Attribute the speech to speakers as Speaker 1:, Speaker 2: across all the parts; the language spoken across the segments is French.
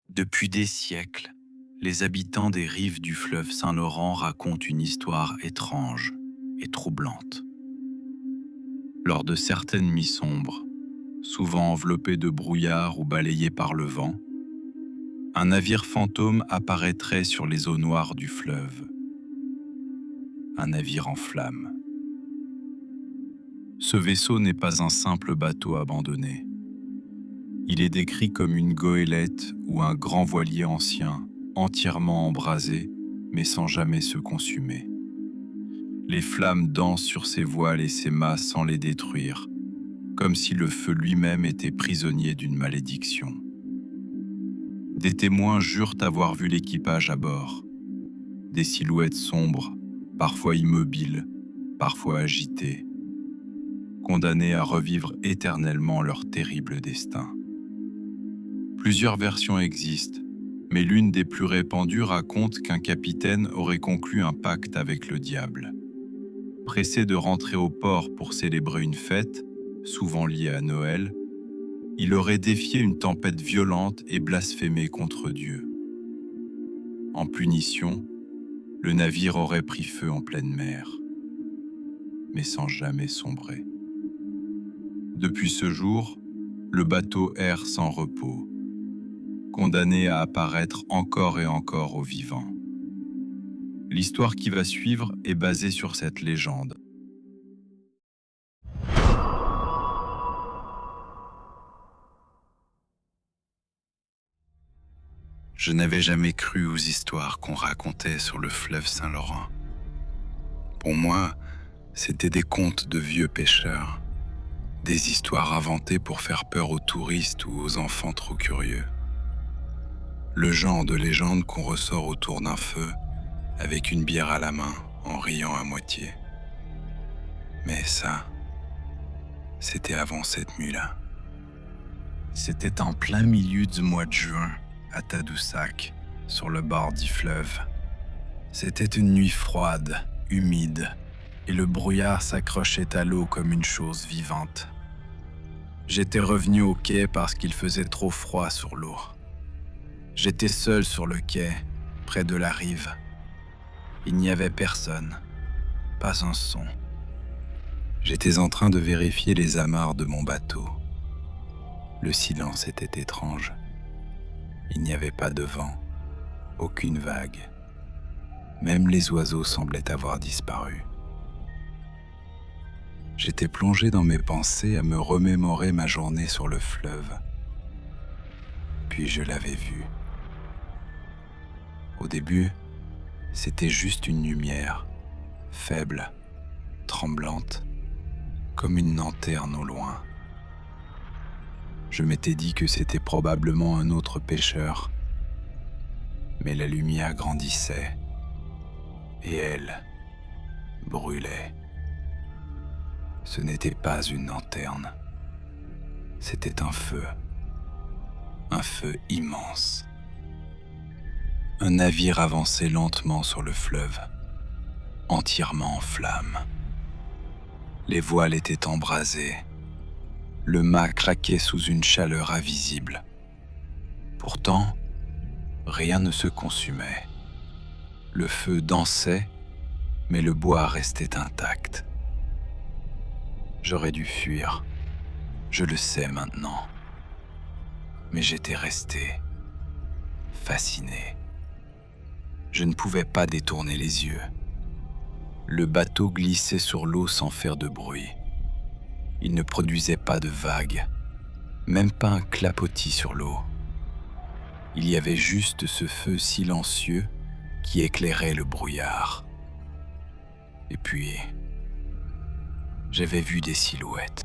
Speaker 1: Depuis des siècles, les habitants des rives du fleuve Saint-Laurent racontent une histoire étrange et troublante. Lors de certaines nuits sombres, souvent enveloppées de brouillard ou balayées par le vent, un navire fantôme apparaîtrait sur les eaux noires du fleuve. Un navire en flammes. Ce vaisseau n'est pas un simple bateau abandonné. Il est décrit comme une goélette ou un grand voilier ancien, entièrement embrasé, mais sans jamais se consumer. Les flammes dansent sur ses voiles et ses mâts sans les détruire, comme si le feu lui-même était prisonnier d'une malédiction. Des témoins jurent avoir vu l'équipage à bord. Des silhouettes sombres, parfois immobiles, parfois agitées, condamnées à revivre éternellement leur terrible destin. Plusieurs versions existent, mais l'une des plus répandues raconte qu'un capitaine aurait conclu un pacte avec le diable. Pressé de rentrer au port pour célébrer une fête, souvent liée à Noël, il aurait défié une tempête violente et blasphémé contre Dieu. En punition, le navire aurait pris feu en pleine mer, mais sans jamais sombrer. Depuis ce jour, le bateau erre sans repos, condamné à apparaître encore et encore aux vivants. L'histoire qui va suivre est basée sur cette légende. Je n'avais jamais cru aux histoires qu'on racontait sur le fleuve Saint-Laurent. Pour moi, c'était des contes de vieux pêcheurs, des histoires inventées pour faire peur aux touristes ou aux enfants trop curieux. Le genre de légende qu'on ressort autour d'un feu, avec une bière à la main, en riant à moitié. Mais ça, c'était avant cette nuit-là. C'était en plein milieu du mois de juin, à Tadoussac, sur le bord du fleuve. C'était une nuit froide, humide, et le brouillard s'accrochait à l'eau comme une chose vivante. J'étais revenu au quai parce qu'il faisait trop froid sur l'eau. J'étais seul sur le quai, près de la rive. Il n'y avait personne, pas un son. J'étais en train de vérifier les amarres de mon bateau. Le silence était étrange. Il n'y avait pas de vent, aucune vague. Même les oiseaux semblaient avoir disparu. J'étais plongé dans mes pensées à me remémorer ma journée sur le fleuve. Puis je l'avais vu. Au début, c'était juste une lumière, faible, tremblante, comme une lanterne au loin. Je m'étais dit que c'était probablement un autre pêcheur, mais la lumière grandissait, et elle brûlait. Ce n'était pas une lanterne, c'était un feu immense. Un navire avançait lentement sur le fleuve, entièrement en flammes. Les voiles étaient embrasées, le mât craquait sous une chaleur invisible. Pourtant, rien ne se consumait. Le feu dansait, mais le bois restait intact. J'aurais dû fuir, je le sais maintenant. Mais j'étais resté, fasciné. Je ne pouvais pas détourner les yeux. Le bateau glissait sur l'eau sans faire de bruit. Il ne produisait pas de vagues, même pas un clapotis sur l'eau. Il y avait juste ce feu silencieux qui éclairait le brouillard. Et puis, j'avais vu des silhouettes.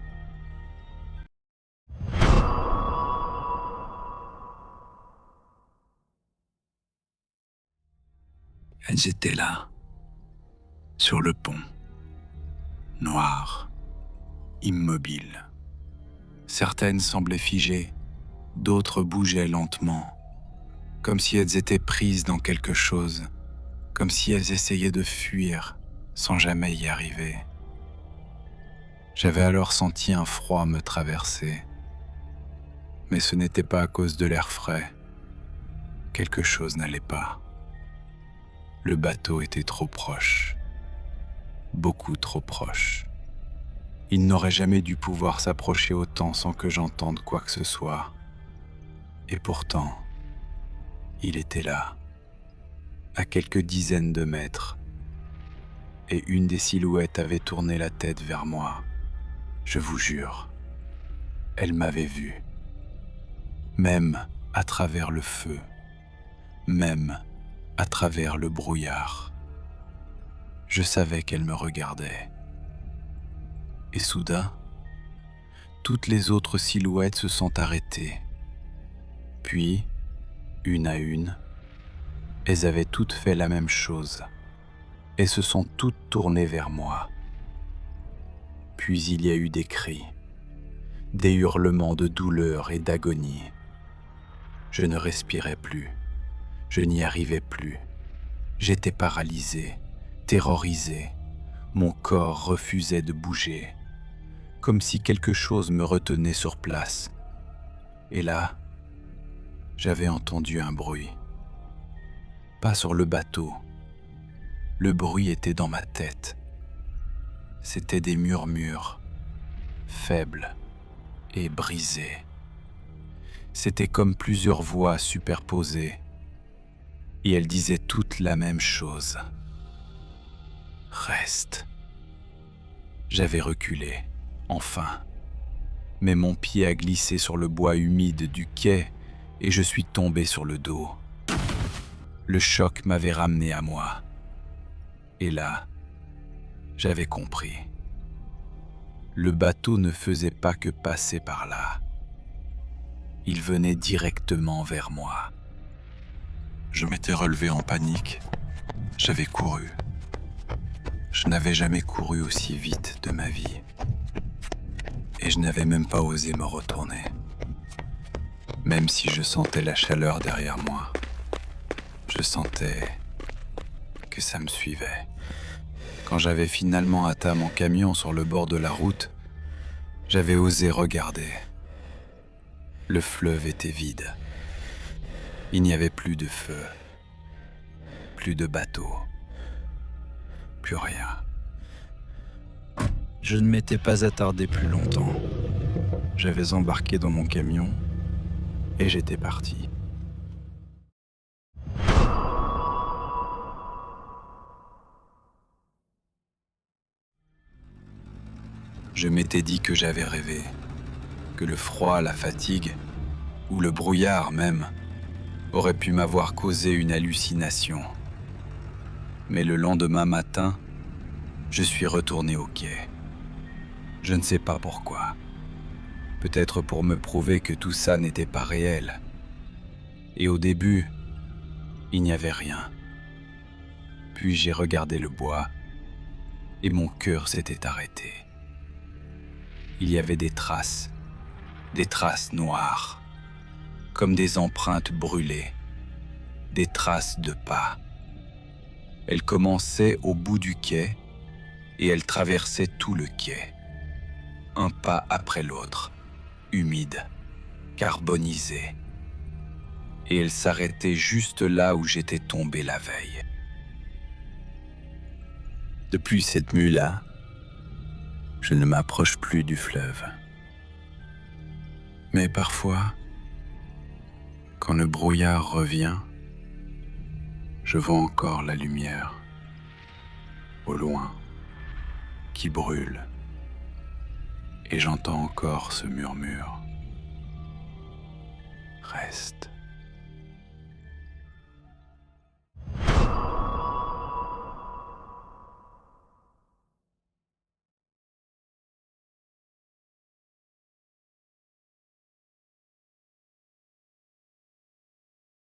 Speaker 1: Elles étaient là, sur le pont, noires, immobiles. Certaines semblaient figées, d'autres bougeaient lentement, comme si elles étaient prises dans quelque chose, comme si elles essayaient de fuir sans jamais y arriver. J'avais alors senti un froid me traverser, mais ce n'était pas à cause de l'air frais. Quelque chose n'allait pas. Le bateau était trop proche, beaucoup trop proche. Il n'aurait jamais dû pouvoir s'approcher autant sans que j'entende quoi que ce soit. Et pourtant, il était là, à quelques dizaines de mètres, et une des silhouettes avait tourné la tête vers moi. Je vous jure, elle m'avait vu, même à travers le feu, même à travers le brouillard. Je savais qu'elle me regardait. Et soudain, toutes les autres silhouettes se sont arrêtées. Puis, une à une, elles avaient toutes fait la même chose et se sont toutes tournées vers moi. Puis il y a eu des cris, des hurlements de douleur et d'agonie. Je ne respirais plus, je n'y arrivais plus. J'étais paralysé, terrorisé. Mon corps refusait de bouger, comme si quelque chose me retenait sur place. Et là, j'avais entendu un bruit. Pas sur le bateau. Le bruit était dans ma tête. C'étaient des murmures, faibles et brisés. C'était comme plusieurs voix superposées, et elles disaient toutes la même chose. Reste. J'avais reculé, enfin. Mais mon pied a glissé sur le bois humide du quai et je suis tombé sur le dos. Le choc m'avait ramené à moi. Et là, j'avais compris. Le bateau ne faisait pas que passer par là. Il venait directement vers moi. Je m'étais relevé en panique. J'avais couru. Je n'avais jamais couru aussi vite de ma vie. Et je n'avais même pas osé me retourner. Même si je sentais la chaleur derrière moi, je sentais que ça me suivait. Quand j'avais finalement atteint mon camion sur le bord de la route, j'avais osé regarder. Le fleuve était vide. Il n'y avait plus de feu, plus de bateau, plus rien. Je ne m'étais pas attardé plus longtemps. J'avais embarqué dans mon camion et j'étais parti. Je m'étais dit que j'avais rêvé, que le froid, la fatigue, ou le brouillard même, aurait pu m'avoir causé une hallucination. Mais le lendemain matin, je suis retourné au quai. Je ne sais pas pourquoi. Peut-être pour me prouver que tout ça n'était pas réel. Et au début, il n'y avait rien. Puis j'ai regardé le bois et mon cœur s'était arrêté. Il y avait des traces noires, comme des empreintes brûlées, des traces de pas. Elles commençaient au bout du quai et elles traversaient tout le quai, un pas après l'autre, humide, carbonisé. Et elles s'arrêtaient juste là où j'étais tombé la veille. Depuis cette nuit-là, je ne m'approche plus du fleuve. Mais parfois, quand le brouillard revient, je vois encore la lumière, au loin, qui brûle, et j'entends encore ce murmure. Reste.